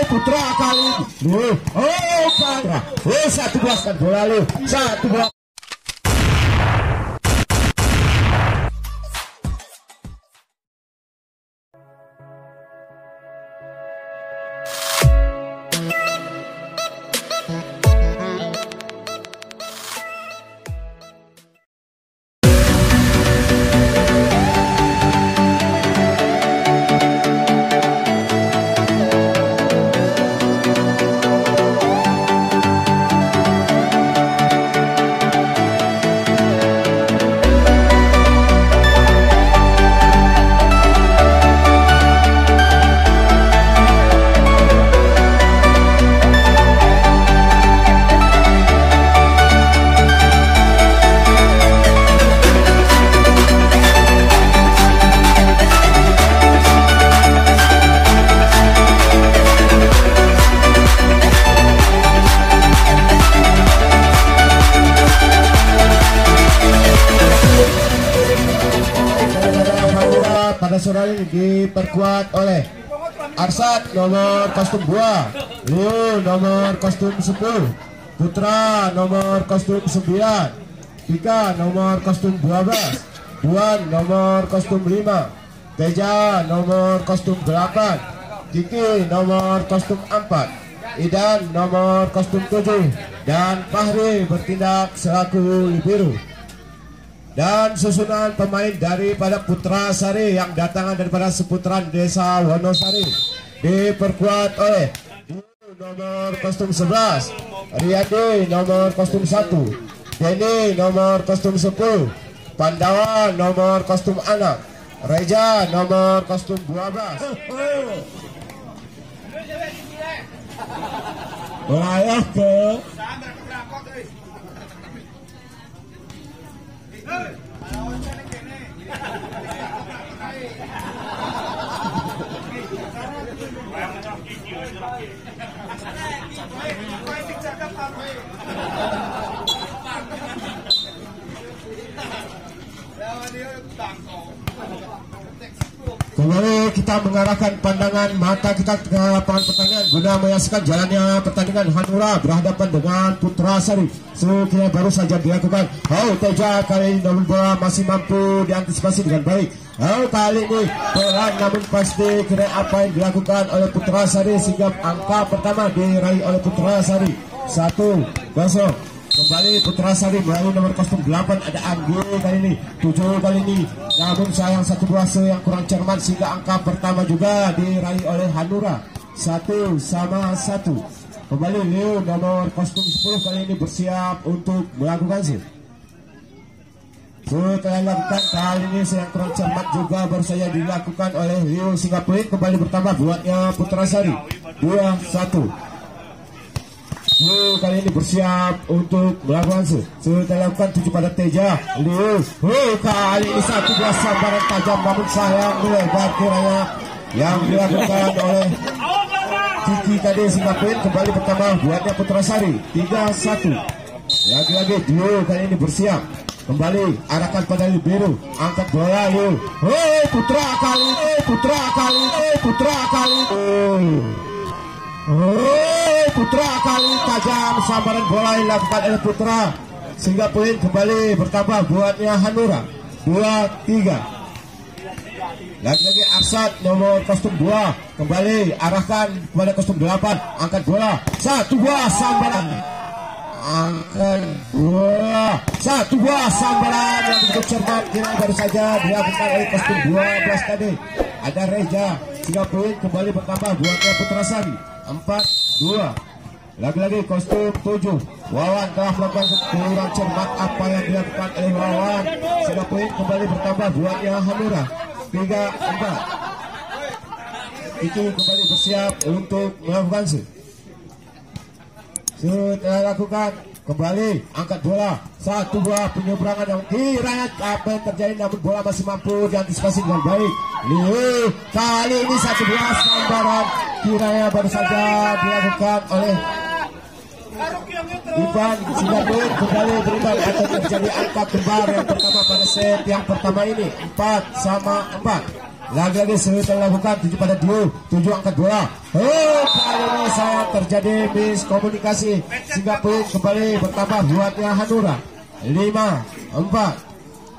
Putra kali ini. Putra. 1-2 kan bola lu. 1-2. Pada sore ini diperkuat oleh Arsad nomor kostum buah, Leo nomor kostum 10, Putra nomor kostum 9, Tika nomor kostum 12, Duan nomor kostum 5, Teja nomor kostum 8, Kiki nomor kostum 4, Idan nomor kostum 7, dan Fahri bertindak selaku libero. Dan susunan pemain daripada Putra Sari yang datangan daripada seputaran desa Wonosari diperkuat oleh nomor kostum 11, Riyadi nomor kostum 1, Denny nomor kostum 10, Pandawa nomor kostum 6, Reja nomor kostum 12. Wilayah ke kembali kita mengarahkan pandangan mata kita ke lapangan pertandingan guna menyaksikan jalannya pertandingan Hanura berhadapan dengan Putra Sari. Sekiranya baru saja dilakukan. Teja kali ini namun bola masih mampu diantisipasi dengan baik. Kali ini pelan namun pasti kira apa yang dilakukan oleh Putra Sari sehingga angka pertama diraih oleh Putra Sari 1-0. Kembali Putra Sari melalui nomor kostum 8 ada Anggi kali ini 7 kali ini, namun sayang 1-2 yang kurang cermat sehingga angka pertama juga diraih oleh Hanura 1-1. Kembali Leo nomor kostum 10 kali ini bersiap untuk melakukan sih. Setelah dilakukan kali ini yang kurang cermat juga baru saja dilakukan oleh Leo sehingga poin kembali bertambah buatnya Putra Sari 2-1. Kali ini bersiap untuk melakukan setelah lakukan 7 pada Teja Leo. Kali ini 1-2 sambaran tajam namun sayang melebar kiranya yang dilakukan oleh Kiki tadi sehingga poin kembali pertama buatnya Putra Sari 3-1. Lagi-lagi Dio kali ini bersiap kembali arahkan pada libero, angkat bola Leo. Putra kali Putra kali tajam sambaran bola yang dilakukan oleh Putra sehingga poin kembali bertambah buatnya Hanura 2-3. Lagi-lagi Arsad nomor kostum 2 kembali arahkan kepada kostum 8, angkat bola 1-2 sambaran, angkat bola 1-2 sambaran yang begitu cermat kira baru saja dilakukan oleh kostum 12 tadi ada Reja sehingga poin kembali bertambah buatnya Putra Sari 4-2. Lagi-lagi kostum 7 Wawan telah melakukan kurang cermat apa yang dilakukan oleh Wawan sehingga poin kembali bertambah buatnya Hanura 3-4. Itu kembali bersiap untuk melakukan setelah lakukan kembali angkat bola 1-2 penyeberangan yang kiranya apa yang terjadi namun bola masih mampu diantisipasi dengan baik. Leo kali ini 1-2 sambaran kiranya baru saja dilakukan oleh Ivan sehingga poin kembali berikan atau terjadi angka kembar yang pertama pada set yang pertama ini 4-4. Lagi-lagi setelah lakukan 7 pada Dio, 7 angkat bola. Kali ini sayang terjadi miskomunikasi sehingga poin kembali bertambah buatnya Hanura. 5-4.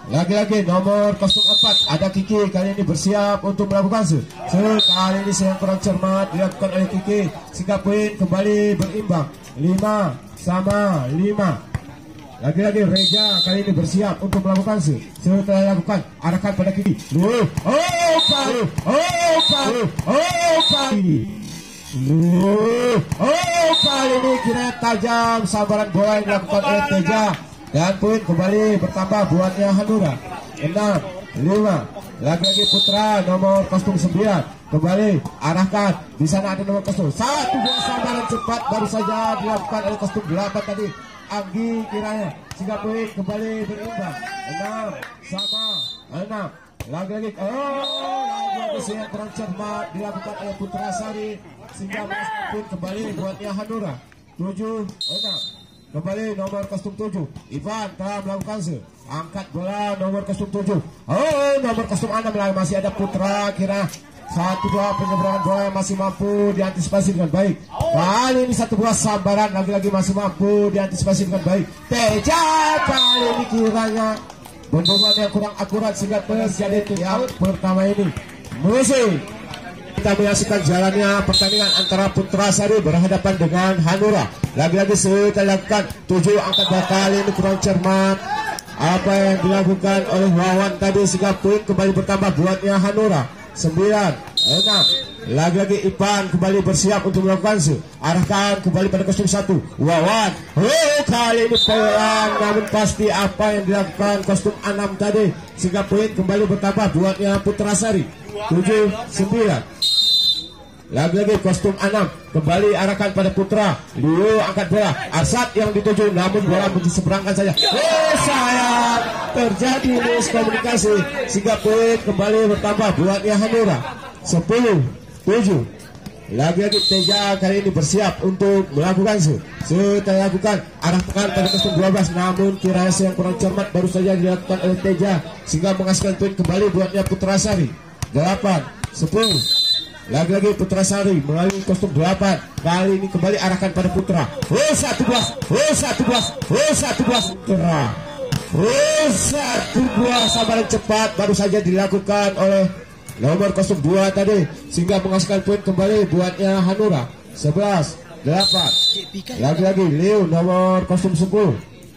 Lagi-lagi nomor 04 ada Kiki, kali ini bersiap untuk melakukan kali ini yang kurang cermat dilakukan oleh Kiki sehingga poin kembali berimbang 5-5. Lagi-lagi Reja kali ini bersiap untuk melakukan setelah lakukan arahkan pada Kiki. Kali ini kira tajam sambaran bola yang dilakukan oleh Teja. Dan poin kembali bertambah buatnya Hanura. 6-5. Lagi-lagi Putra nomor kostum 9 kembali arahkan. Di sana ada nomor kostum 1, 2 sambaran cepat baru saja dilakukan oleh kostum 8 tadi. Anggi kiranya sehingga poin kembali berimbang 6-6. Lagi-lagi yang kurang cermat dilakukan oleh Putra Sari sehingga poin kembali buatnya Hanura. 7-6. Kembali nomor kostum 7 Ivan telah melakukan angkat bola nomor kostum 7. Nomor kostum 6 masih ada Putra kira 1-2 penyeberangan bola masih mampu diantisipasi dengan baik. Kali ini 1 buah sambaran lagi-lagi masih mampu diantisipasi dengan baik. Teja kali ini kiranya bentukan yang kurang akurat sehingga terjadi yang pertama ini. Musik kita menyaksikan jalannya pertandingan antara Putra Sari berhadapan dengan Hanura. Lagi-lagi setelah dilakukan 7 angkat bola kali ini kurang cermat apa yang dilakukan oleh Wawan tadi sehingga poin kembali bertambah buatnya Hanura. 9-6. Lagi-lagi Ipan kembali bersiap untuk melakukan arahkan kembali pada kostum 1 Wawan. Kali ini pelan namun pasti apa yang dilakukan kostum 6 tadi sehingga poin kembali bertambah buatnya Putra Sari. 7-9. Lagi-lagi kostum 6 kembali arahkan pada Putra. Leo angkat bola. Arsat yang dituju namun bola diseberangkan saja. Sayang terjadi miskomunikasi sehingga poin kembali bertambah buatnya Hanura. 10-7. Lagi-lagi Teja kali ini bersiap untuk melakukan setelah lakukan arah tekan pada kostum 12 namun kiranya yang kurang cermat baru saja dilakukan oleh Teja sehingga menghasilkan poin kembali buatnya Putra Sari. 8-10. Lagi-lagi Putra Sari melalui kostum 8 kali ini kembali arahkan pada Putra. 11 Putra. 1 buah sambaran cepat baru saja dilakukan oleh nomor kostum 2 tadi sehingga menghasilkan poin kembali buatnya Hanura. 11-8. Lagi-lagi Leo nomor kostum 10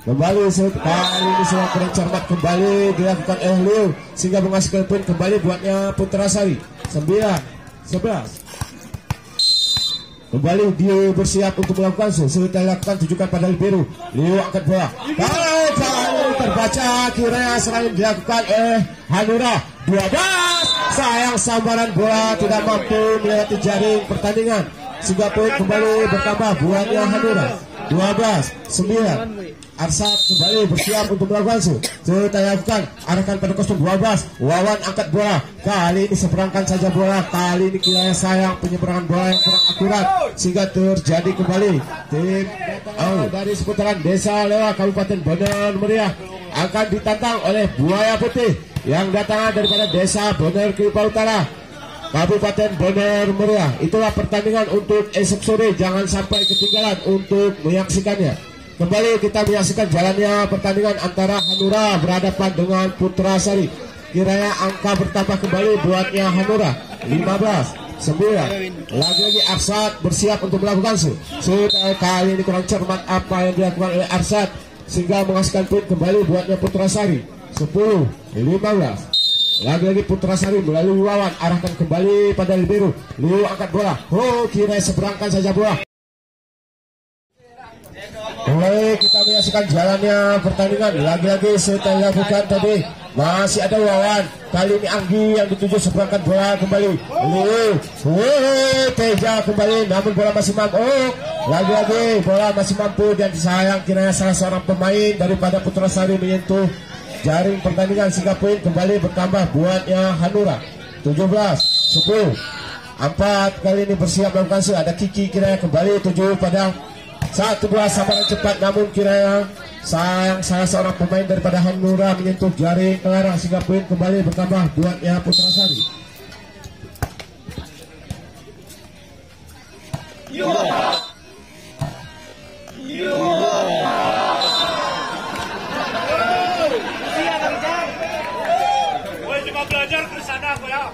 kembali kali ini sudah kurang cermat kembali dilakukan oleh Leo sehingga menghasilkan poin kembali buatnya Putra Sari. 9-11. Kembali dia bersiap untuk melakukan setelah dilakukan tujukan pada Libero. Leo angkat bola. Kalau terbaca kiranya serangan dilakukan oleh Hanura. 12. Sayang sambaran bola tidak mampu melewati jaring pertandingan sehingga poin kembali bertambah buatnya Hanura. 12-9. Arsat kembali bersiap untuk melakukan setelah dilakukan arahkan pada kostum 12 Wawan angkat bola. Kali ini seberangkan saja bola. Kali ini kiranya sayang penyeberangan bola yang kurang akurat sehingga terjadi kembali tim dari seputaran Desa Lewa Kabupaten Bener Meriah akan ditantang oleh Buaya Putih yang datang daripada Desa Bener Kripa Utara Kabupaten Bener Meriah. Itulah pertandingan untuk esok sore, jangan sampai ketinggalan untuk menyaksikannya. Kembali kita menyaksikan jalannya pertandingan antara Hanura berhadapan dengan Putra Sari. Kiranya angka bertambah kembali buatnya Hanura. 15-9. Lagi-lagi Arsat bersiap untuk melakukan sudah kali ini kurang cermat apa yang dilakukan oleh Arsat sehingga menghasilkan poin kembali buatnya Putra Sari. 10-15. Lagi-lagi Putra Sari melalui Wawan arahkan kembali pada Libero. Leo angkat bola. Kira seberangkan saja bola. Baik, kita menyaksikan jalannya pertandingan. Lagi-lagi setelah dilakukan tadi masih ada Wawan. Kali ini Anggi yang dituju seberangkan bola kembali. Teja kembali namun bola masih mampu. Lagi-lagi bola masih mampu dan disayang kiranya salah seorang pemain daripada Putra Sari menyentuh jaring pertandingan sehingga poin kembali bertambah buatnya Hanura. 17-10. 4 kali ini bersiap melakukan ada Kiki kiranya kembali tuju pada 1 buah sambaran cepat namun kiranya sayang salah seorang pemain daripada Hanura menyentuh jaring ke arah sehingga poin kembali bertambah buatnya Putra Sari. Cuma belajar ke sana aku ya.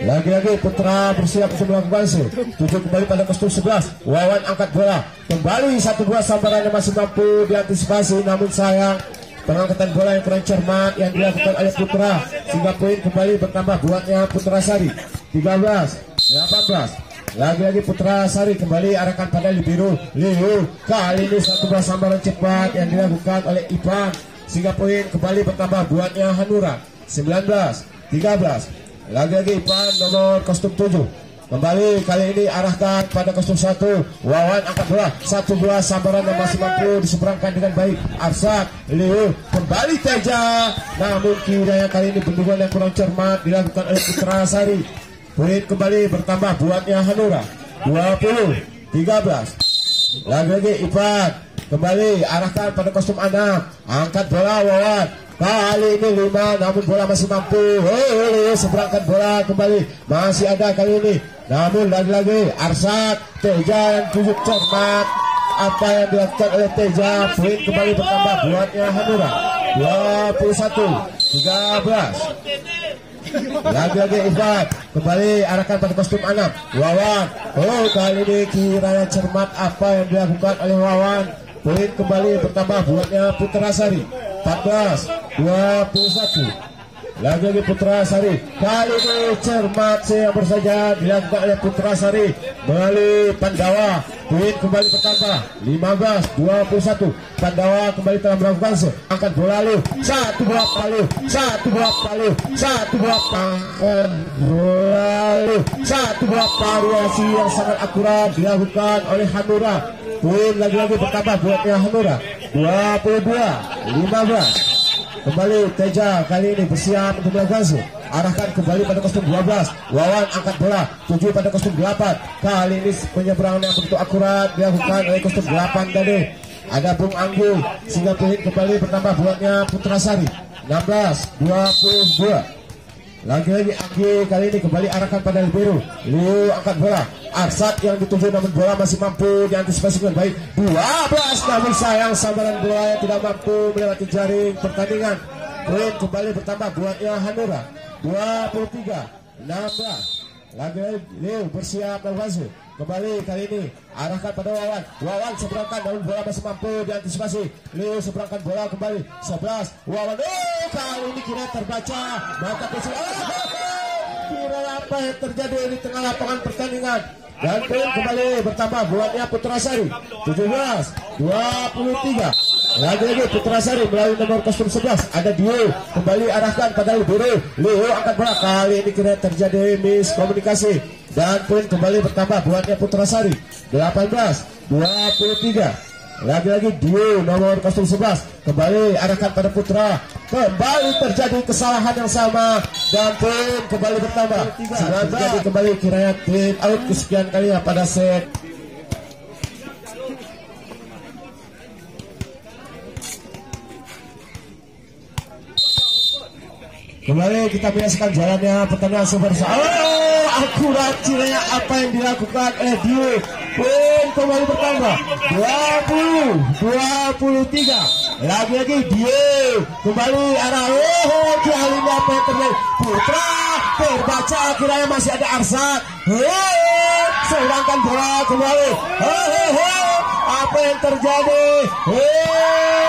Lagi-lagi Putra bersiap untuk melakukan sih. Tujuh kembali pada kostum 11. Wawan angkat bola. Kembali 1-2 sambarannya masih mampu diantisipasi, namun sayang pengangkatan bola yang kurang cermat yang dilakukan oleh Putra sehingga poin kembali bertambah buatnya Putra Sari. 13-18. Lagi-lagi Putra Sari kembali arahkan pada Libero. Leo kali ini 1-2 sambaran cepat yang dilakukan oleh Ipan sehingga poin kembali bertambah buatnya Hanura. 19-13. Lagi-lagi Ipan nomor kostum 7 kembali kali ini arahkan pada kostum 1. Wawan angkat bola 1-2 sambaran yang masih mampu diseberangkan dengan baik. Arsat Leo kembali Teja, namun kiranya kali ini bendungan yang kurang cermat dilakukan oleh Putra Sari. Poin kembali bertambah buatnya Hanura. 20-13. Lagi-lagi Ipan kembali arahkan pada kostum 6. Angkat bola Wawan kali ini 5, namun bola masih mampu. Seberangkan bola kembali masih ada kali ini, namun lagi-lagi Arsat Teja yang cukup cermat apa yang dilakukan oleh Teja. Poin kembali bertambah buatnya Hanura. 21-13. Lagi-lagi Ivan kembali arahkan pada kostum 6. Wawan kali ini kiranya cermat apa yang dilakukan oleh Wawan. Poin kembali bertambah buatnya Putra Sari. 14-21. Lagi-lagi Putra Sari kali ini cermat yang bersaja dilakukan oleh Putra Sari melalui Pandawa. Poin kembali bertambah 15-21. Pandawa kembali telah melakukan angkat bola lu. Satu bola palu. Satu bola palu. Satu bola palu. Satu bola variasi yang sangat akurat dilakukan oleh Hanura. Poin lagi-lagi bertambah buatnya Hanura. 22-15. Kembali Teja kali ini bersiap untuk melakukan arahkan kembali pada kostum 12. Wawan angkat bola 7 pada kostum 8. Kali ini penyeberangan yang begitu akurat dilakukan oleh kostum 8 tadi. Ada Bung Anggu sehingga poin kembali bertambah buatnya Putra Sari. 16-22. Lagi-lagi Anggi kali ini kembali arahkan pada Libero. Liu angkat bola. Arsat yang dituju namun bola masih mampu diantisipasi dengan baik. 12, namun sayang sambaran bola yang tidak mampu melewati jaring pertandingan. Poin kembali bertambah buatnya Hanura. 23-16. Lagi-lagi Liu bersiap melakukan kembali kali ini arahkan pada Wawan. Wawan seberangkan namun bola masih mampu diantisipasi. Liu seberangkan bola kembali 11. Wawan kali ini kira terbaca maka kira apa yang terjadi di tengah lapangan pertandingan. Dan poin kembali bertambah buatnya Putra Sari. 17-23. Lagi-lagi Putra Sari melalui nomor kostum 11. Ada Dio kembali arahkan pada Libero. Leo angkat bola kali ini kira terjadi miskomunikasi. Dan poin kembali bertambah buatnya Putra Sari. 18-23. Lagi-lagi Dio nomor kostum 11 kembali arahkan pada Putra. Kembali terjadi kesalahan yang sama dan poin kembali bertambah. Jadi kembali kiranya tim out kesekian kalinya pada set. Kembali kita menyaksikan jalannya pertandingan super. Akurat kiranya apa yang dilakukan oleh Dio. Poin kembali bertambah 20-23. Lagi-lagi Dio kembali arah. Kali ini apa yang terjadi? Putra terbaca kiranya masih ada Arsat. Sedangkan bola kembali. Apa yang terjadi?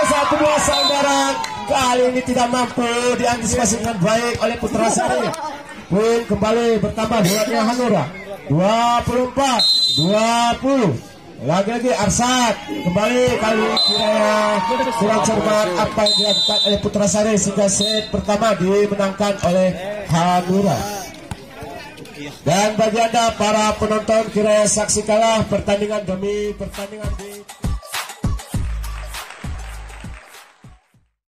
Satu buah sandaran kali ini tidak mampu diantisipasi dengan baik oleh Putra Sari. Poin kembali bertambah buatnya Hanura. 24-20. Lagi-lagi Arsat kembali kali ini kiranya kurang cermat apa yang dilakukan oleh Putra Sari sehingga set pertama dimenangkan oleh Hanura. Dan bagi anda para penonton kiranya saksikanlah pertandingan demi pertandingan di